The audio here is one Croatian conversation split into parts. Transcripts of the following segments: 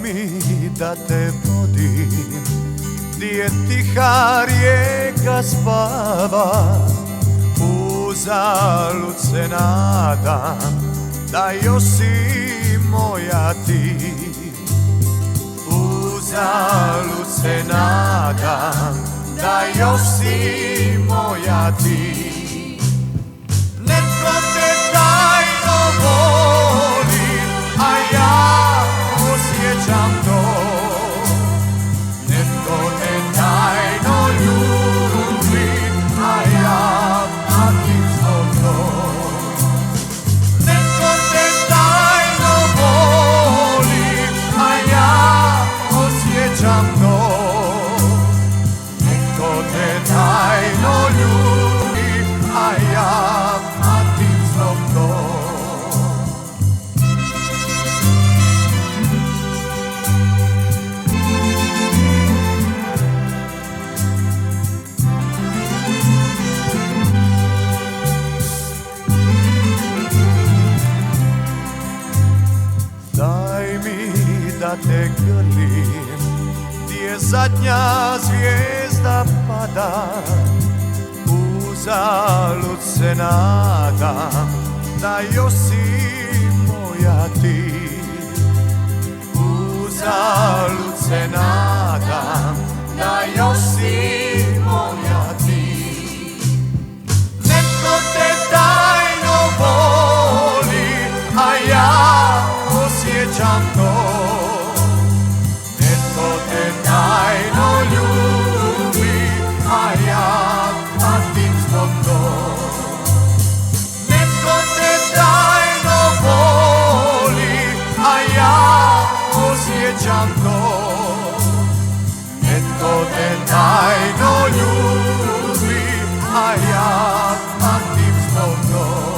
mi da te vodim gdje tiha rijeka spava. Uzalud se nadam da još si moja ti. Uzalud se nadam da još si moja ti. Netko te tajno voli, a ja osjećam to. Netko te tajno ljubi, a ja patim zbog to. Netko te tajno voli, a ja osjećam to. Netko te tajno ljubi, a ja patim zbog to. Daj mi da te grlim gdje zadnja zvijezda pada. Uzalud se nadam da još si moja ti. Uzalud se nadam da još si moja ti. Netko te tajno voli, a ja osjećam to. Netko te tajno ljubi, a ja patim zbog to. Netko te tajno voli, a ja osjećam to. Netko te tajno ljubi, a ja patim zbog to.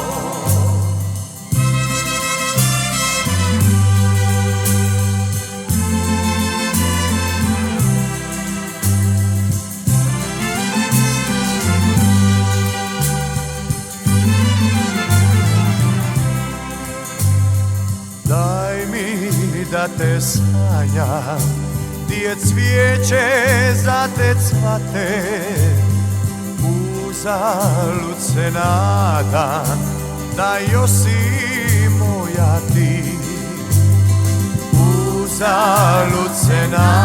Daj mi da te sanjam gdje cvijeće za te cvate. Uzalud se nadam da još si moja ti. Uzalud se nadam